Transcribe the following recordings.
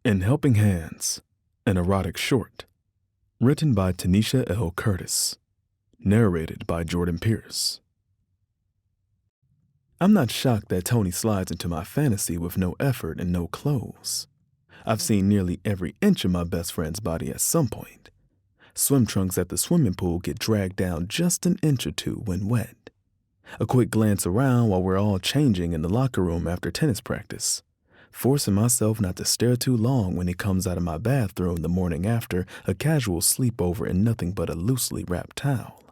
In Helping Hands, an erotic short, written by Tanisha L. Curtis, narrated by Jordan Pierce. I'm not shocked that Tonie slides into my fantasy with no effort and no clothes. I've seen nearly every inch of my best friend's body at some point. Swim trunks at the swimming pool get dragged down just an inch or two when wet. A quick glance around while we're all changing in the locker room after tennis practice. Forcing myself not to stare too long when he comes out of my bathroom the morning after a casual sleepover in nothing but a loosely wrapped towel.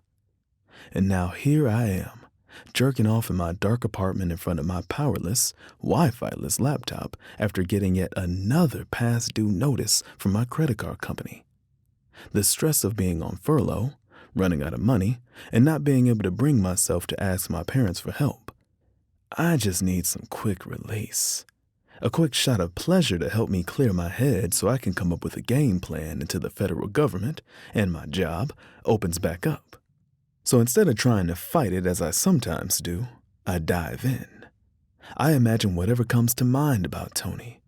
And now here I am, jerking off in my dark apartment in front of my powerless, Wi-Fi-less laptop after getting yet another past due notice from my credit card company. The stress of being on furlough, running out of money, and not being able to bring myself to ask my parents for help. I just need some quick release. A quick shot of pleasure to help me clear my head so I can come up with a game plan until the federal government and my job opens back up. So instead of trying to fight it as I sometimes do, I dive in. I imagine whatever comes to mind about Tonie.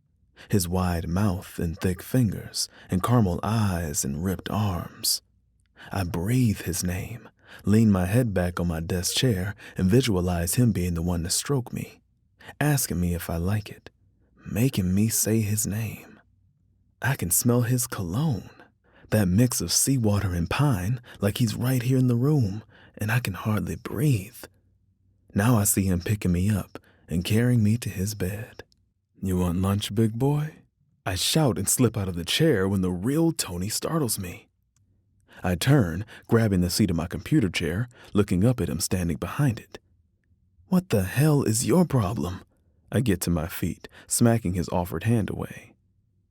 His wide mouth and thick fingers and caramel eyes and ripped arms. I breathe his name, lean my head back on my desk chair and visualize him being the one to stroke me, asking me if I like it. Making me say his name. I can smell his cologne, that mix of seawater and pine, like he's right here in the room, and I can hardly breathe. Now I see him picking me up and carrying me to his bed. "You want lunch, big boy?" I shout and slip out of the chair when the real Tonie startles me. I turn, grabbing the seat of my computer chair, looking up at him standing behind it. "What the hell is your problem?" I get to my feet, smacking his offered hand away.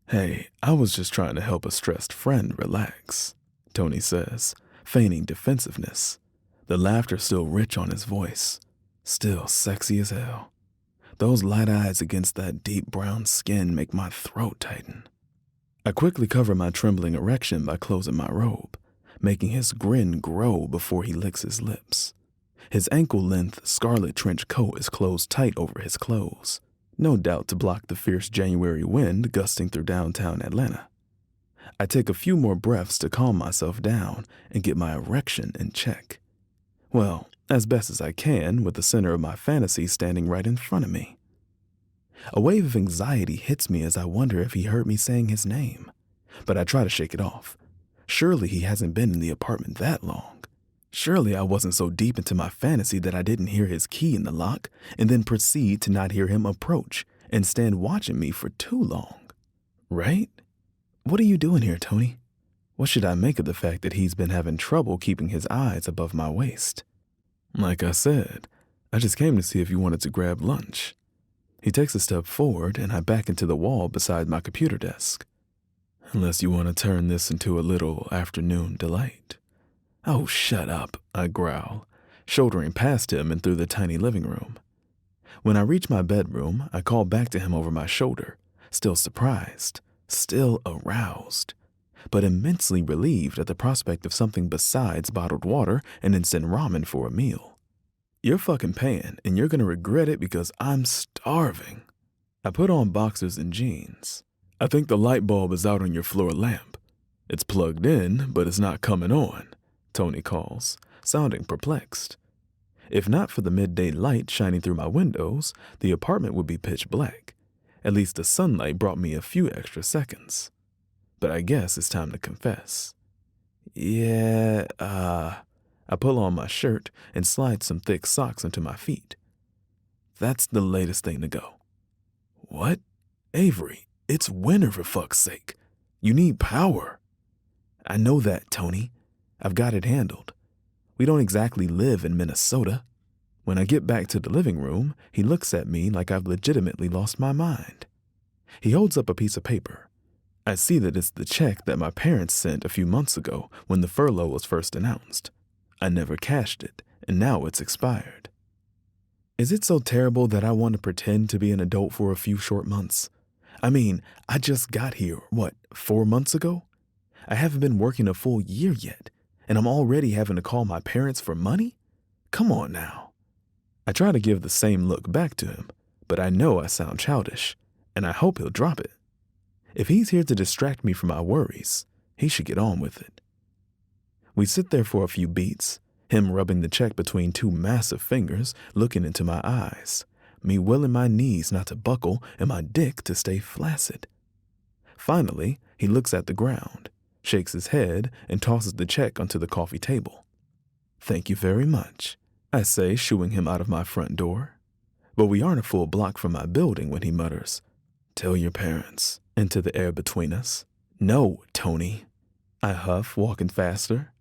"Hey, I was just trying to help a stressed friend relax," Tonie says, feigning defensiveness. The laughter still rich on his voice, still sexy as hell. Those light eyes against that deep brown skin make my throat tighten. I quickly cover my trembling erection by closing my robe, making his grin grow before he licks his lips. His ankle-length scarlet trench coat is closed tight over his clothes, no doubt to block the fierce January wind gusting through downtown Atlanta. I take a few more breaths to calm myself down and get my erection in check. Well, as best as I can, with the center of my fantasy standing right in front of me. A wave of anxiety hits me as I wonder if he heard me saying his name, but I try to shake it off. Surely he hasn't been in the apartment that long. Surely I wasn't so deep into my fantasy that I didn't hear his key in the lock and then proceed to not hear him approach and stand watching me for too long. Right? What are you doing here, Tonie? What should I make of the fact that he's been having trouble keeping his eyes above my waist? Like I said, I just came to see if you wanted to grab lunch. He takes a step forward and I back into the wall beside my computer desk. Unless you want to turn this into a little afternoon delight. "Oh, shut up," I growl, shouldering past him and through the tiny living room. When I reach my bedroom, I call back to him over my shoulder, still surprised, still aroused, but immensely relieved at the prospect of something besides bottled water and instant ramen for a meal. "You're fucking paying, and you're gonna regret it because I'm starving." I put on boxers and jeans. "I think the light bulb is out on your floor lamp. It's plugged in, but it's not coming on," Tonie calls, sounding perplexed. If not for the midday light shining through my windows, the apartment would be pitch black. At least the sunlight brought me a few extra seconds. But I guess it's time to confess. I pull on my shirt and slide some thick socks into my feet. That's the latest thing to go. "What? Avery, it's winter for fuck's sake. You need power." "I know that, Tonie. I've got it handled. We don't exactly live in Minnesota." When I get back to the living room, he looks at me like I've legitimately lost my mind. He holds up a piece of paper. I see that it's the check that my parents sent a few months ago when the furlough was first announced. I never cashed it, and now it's expired. Is it so terrible that I want to pretend to be an adult for a few short months? I mean, I just got here, 4 months ago? I haven't been working a full year yet, and I'm already having to call my parents for money? Come on now. I try to give the same look back to him, but I know I sound childish, and I hope he'll drop it. If he's here to distract me from my worries, he should get on with it. We sit there for a few beats, him rubbing the check between two massive fingers, looking into my eyes, me willing my knees not to buckle and my dick to stay flaccid. Finally, he looks at the ground, shakes his head, and tosses the check onto the coffee table. "Thank you very much," I say, shooing him out of my front door. But we aren't a full block from my building when he mutters, "Tell your parents," into the air between us. "No, Tonie," I huff, walking faster.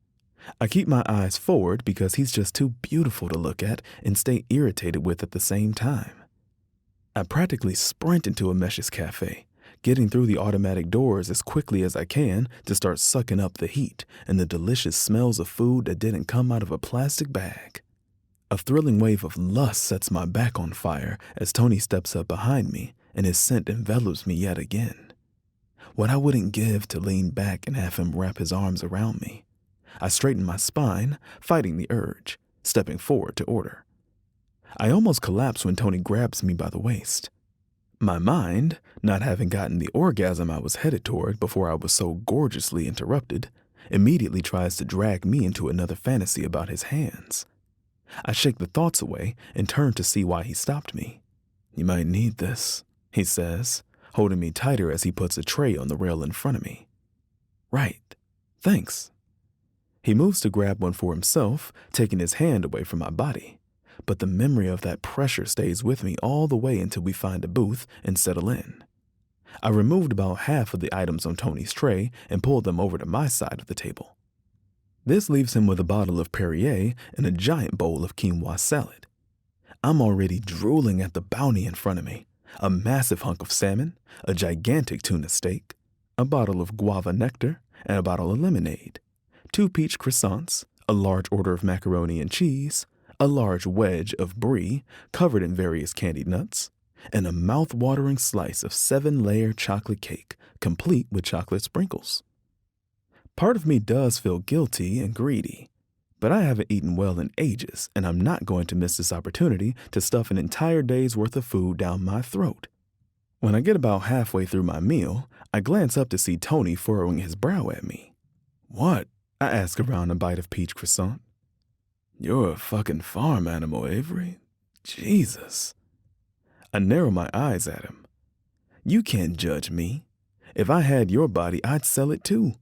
I keep my eyes forward because he's just too beautiful to look at and stay irritated with at the same time. I practically sprint into a Mesh's cafe, getting through the automatic doors as quickly as I can to start sucking up the heat and the delicious smells of food that didn't come out of a plastic bag. A thrilling wave of lust sets my back on fire as Tonie steps up behind me and his scent envelops me yet again. What I wouldn't give to lean back and have him wrap his arms around me. I straighten my spine, fighting the urge, stepping forward to order. I almost collapse when Tonie grabs me by the waist. My mind, not having gotten the orgasm I was headed toward before I was so gorgeously interrupted, immediately tries to drag me into another fantasy about his hands. I shake the thoughts away and turn to see why he stopped me. "You might need this," he says, holding me tighter as he puts a tray on the rail in front of me. "Right, thanks." He moves to grab one for himself, taking his hand away from my body. But the memory of that pressure stays with me all the way until we find a booth and settle in. I removed about half of the items on Tonie's tray and pulled them over to my side of the table. This leaves him with a bottle of Perrier and a giant bowl of quinoa salad. I'm already drooling at the bounty in front of me. A massive hunk of salmon, a gigantic tuna steak, a bottle of guava nectar, and a bottle of lemonade. 2 peach croissants, a large order of macaroni and cheese, a large wedge of brie covered in various candied nuts, and a mouth-watering slice of 7-layer chocolate cake, complete with chocolate sprinkles. Part of me does feel guilty and greedy, but I haven't eaten well in ages, and I'm not going to miss this opportunity to stuff an entire day's worth of food down my throat. When I get about halfway through my meal, I glance up to see Tonie furrowing his brow at me. "What?" I ask around a bite of peach croissant. "You're a fucking farm animal, Avery. Jesus." I narrow my eyes at him. "You can't judge me. If I had your body, I'd sell it too.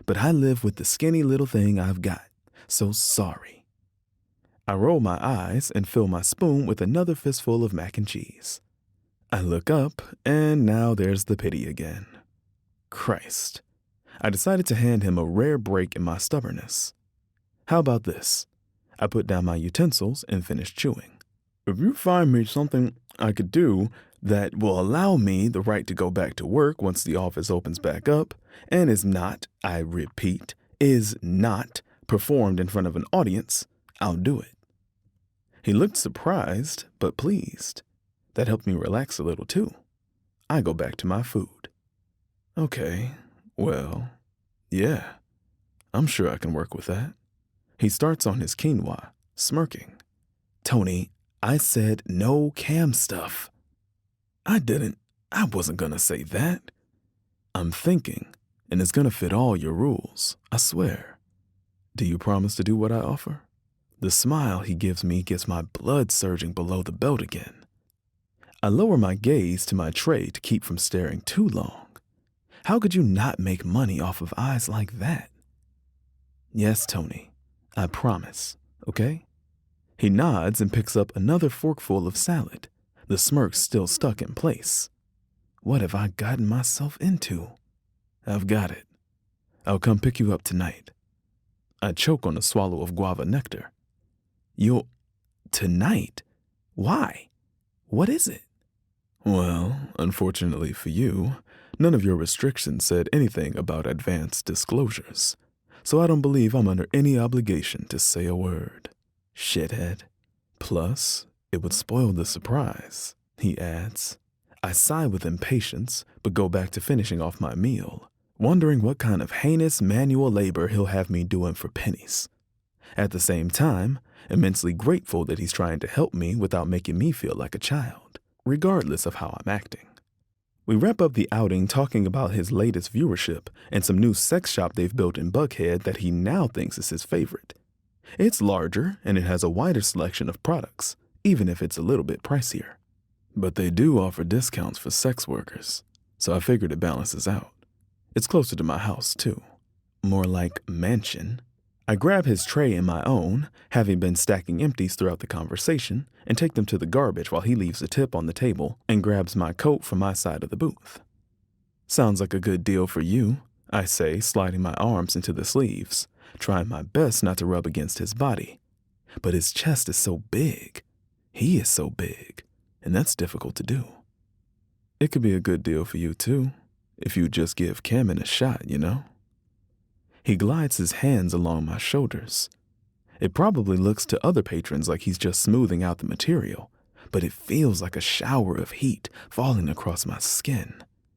But I live with the skinny little thing I've got, so sorry." I roll my eyes and fill my spoon with another fistful of mac and cheese. I look up, and now there's the pity again. Christ. I decided to hand him a rare break in my stubbornness. "How about this?" I put down my utensils and finish chewing. "If you find me something I could do that will allow me the right to go back to work once the office opens back up and is not, I repeat, is not performed in front of an audience, I'll do it." He looked surprised but pleased. That helped me relax a little too. I go back to my food. "Okay, well, yeah, I'm sure I can work with that." He starts on his quinoa, smirking. "Tonie, I said no cam stuff." I wasn't gonna say that. "I'm thinking, and it's gonna fit all your rules, I swear. Do you promise to do what I offer?" The smile he gives me gets my blood surging below the belt again. I lower my gaze to my tray to keep from staring too long. How could you not make money off of eyes like that? "Yes, Tonie, I promise, okay?" He nods and picks up another forkful of salad, the smirk still stuck in place. What have I gotten myself into? "I've got it. I'll come pick you up tonight." I choke on a swallow of guava nectar. Tonight? Why? What is it?" "Well, unfortunately for you, none of your restrictions said anything about advanced disclosures, so I don't believe I'm under any obligation to say a word. Shithead. Plus, it would spoil the surprise," he adds. I sigh with impatience, but go back to finishing off my meal, wondering what kind of heinous manual labor he'll have me doing for pennies. At the same time, immensely grateful that he's trying to help me without making me feel like a child, regardless of how I'm acting. We wrap up the outing talking about his latest viewership and some new sex shop they've built in Buckhead that he now thinks is his favorite. It's larger and it has a wider selection of products, even if it's a little bit pricier. But they do offer discounts for sex workers, so I figured it balances out. It's closer to my house, too. More like mansion. I grab his tray and my own, having been stacking empties throughout the conversation, and take them to the garbage while he leaves a tip on the table and grabs my coat from my side of the booth. Sounds like a good deal for you, I say, sliding my arms into the sleeves, trying my best not to rub against his body. But his chest is so big. He is so big, and that's difficult to do. It could be a good deal for you, too, if you just give Cameron a shot, you know? He glides his hands along my shoulders. It probably looks to other patrons like he's just smoothing out the material, but it feels like a shower of heat falling across my skin.